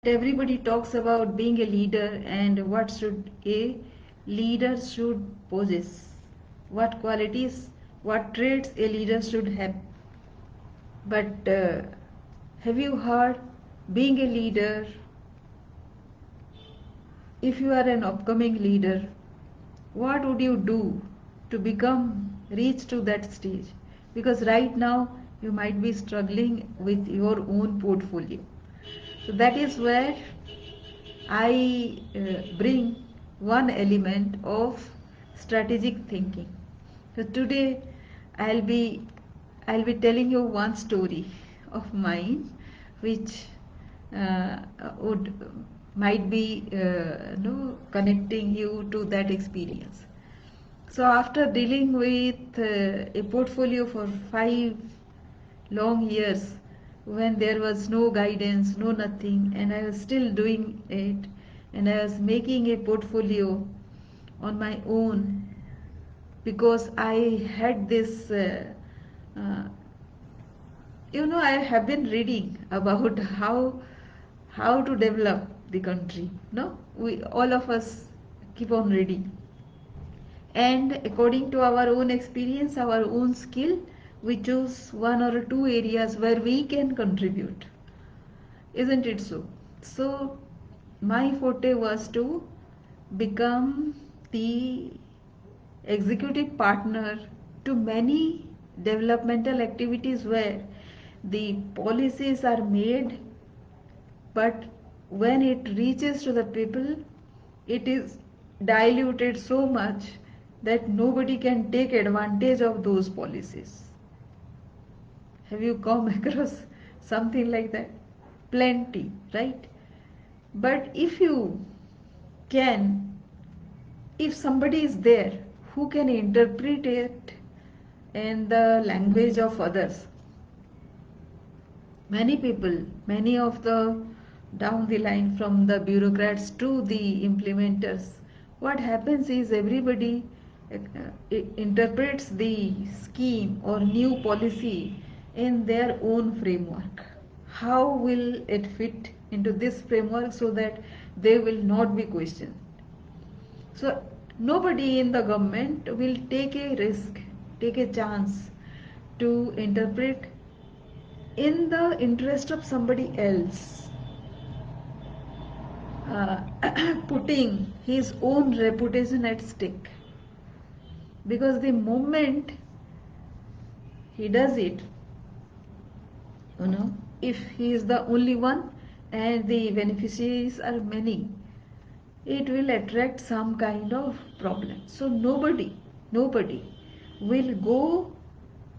everybody talks about being a leader and what should a leader should possess, what qualities, what traits a leader should have. But have you heard, being a leader, if you are an upcoming leader, what would you do to reach to that stage? Because right now you might be struggling with your own portfolio. So that is where I bring one element of strategic thinking. So today I'll be I'll be telling you one story of mine, which would might be connecting you to that experience. So after dealing with a portfolio for 5 long years, when there was no guidance, no nothing, and I was still doing it, and I was making a portfolio on my own because I had this. Uh, I have been reading about how to develop the country. No, we all of us keep on reading, and according to our own experience, our own skill, we choose one or two areas where we can contribute, isn't it so? So my forte was to become the executive partner to many developmental activities where the policies are made, but when it reaches to the people, it is diluted so much that nobody can take advantage of those policies. Have you come across something like that? Plenty, right? But can, if somebody is there who can interpret it in the language of others, many people, many of the down the line from the bureaucrats to the implementers, what happens is everybody interprets the scheme or new policy in their own framework. How will it fit into this framework so that they will not be questioned? So nobody in the government will take a risk, take a chance to interpret in the interest of somebody else, uh, putting his own reputation at stake. Because the moment he does it, if he is the only one and the beneficiaries are many, it will attract some kind of problem. So nobody will go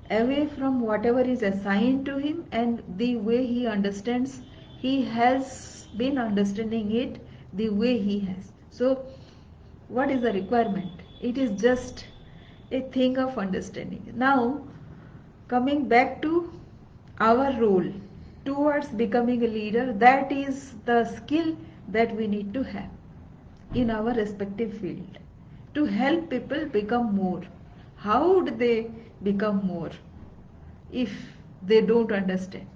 away from whatever is assigned to him, and the way he understands, he has been understanding it the way he has. So what is the requirement? It is just a thing of understanding. Now coming back to our role towards becoming a leader, that is the skill that we need to have in our respective field to help people become more. How would they become more if they don't understand?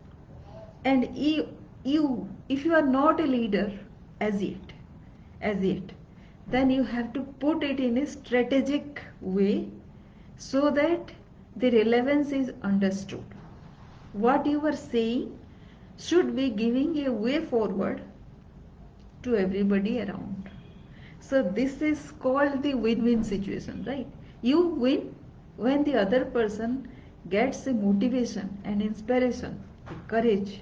And if you are not a leader as yet, then you have to put it in a strategic way so that the relevance is understood. What you are saying should be giving a way forward to everybody around. So this is called the win-win situation, right? You win when the other person gets a motivation and inspiration, the courage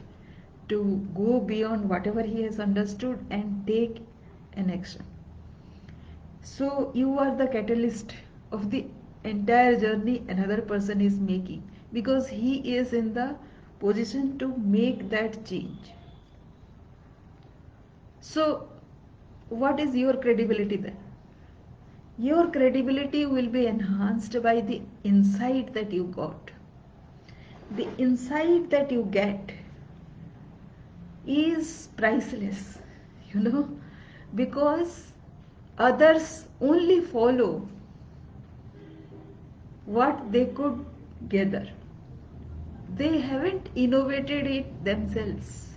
to go beyond whatever he has understood and take an action. So you are the catalyst of the entire journey another person is making, because he is in the position to make that change. So what is your credibility then? Your credibility will be enhanced by the insight that you got. The insight that you get is priceless, because others only follow what they could gather. They haven't innovated it themselves.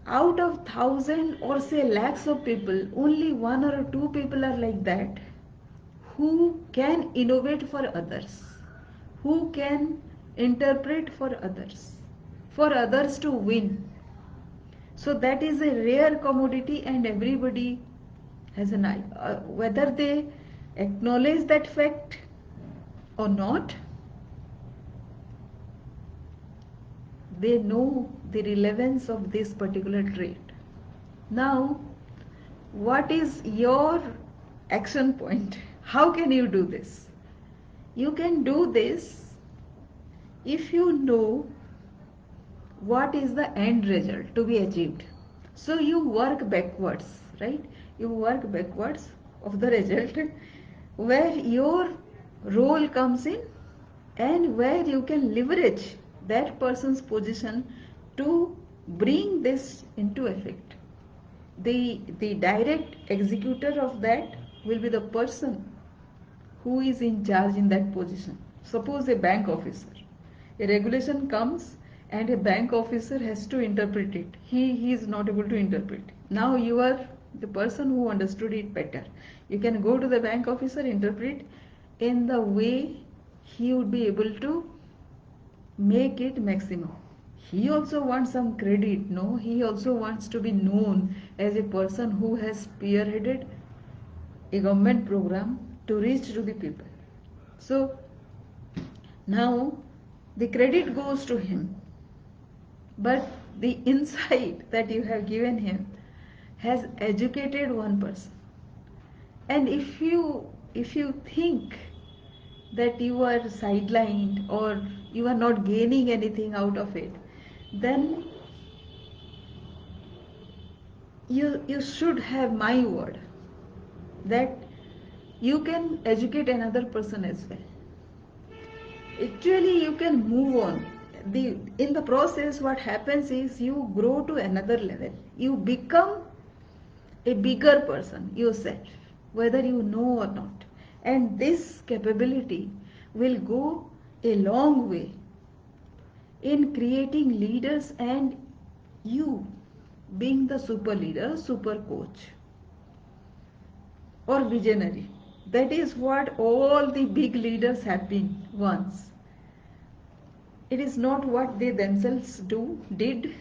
out of thousand or say lakhs of people, only one or two people are like that, who can innovate for others, who can interpret for others to win. So that is a rare commodity, and everybody has an eye. Whether they acknowledge that fact or not, they know the relevance of this particular trait. Now, what is your action point? How can you do this? You can do this if you know what is the end result to be achieved. So you work backwards, right? You work backwards of the result where your role comes in and where you can leverage that person's position to bring this into effect. The direct executor of that will be the person who is in charge in that position. Suppose a bank officer. A regulation comes and a bank officer has to interpret it. He is not able to interpret. Now you are the person who understood it better. You can go to the bank officer, interpret in the way he would be able to make it maximum. He also wants some credit, no? He also wants to be known as a person who has spearheaded a government program to reach to the people. So now the credit goes to him, but the insight that you have given him has educated one person. And if you think that you are sidelined or you are not gaining anything out of it, then you should have my word that you can educate another person as well. Actually, you can move on. In the process, what happens is you grow to another level. You become a bigger person yourself, whether you know or not. And this capability will go a long way in creating leaders and you being the super leader, super coach or visionary. That is what all the big leaders have been once. It is not what they themselves did.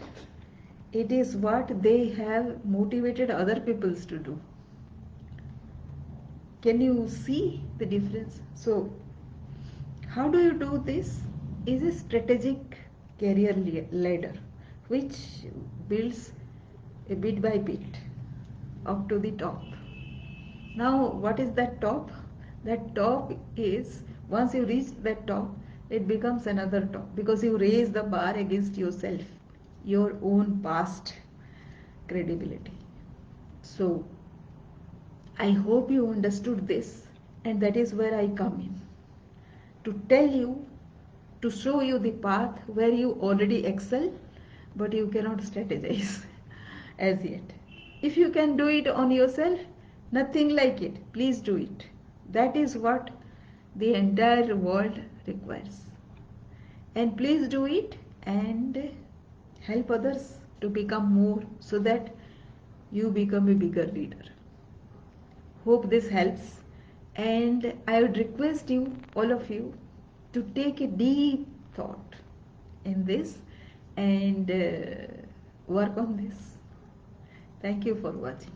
It is what they have motivated other peoples to do. Can you see the difference? So, how do you do this? Is a strategic career ladder which builds a bit by bit up to the top. Now, what is that top? That top is, once you reach that top, it becomes another top because you raise the bar against yourself, your own past credibility. So, I hope you understood this, and that is where I come in to tell you, to show you the path where you already excel, but you cannot strategize as yet. If you can do it on yourself, nothing like it, please do it. That is what the entire world requires. And please do it and help others to become more so that you become a bigger leader. Hope this helps, and I would request you, all of you, to take a deep thought in this and work on this. Thank you for watching.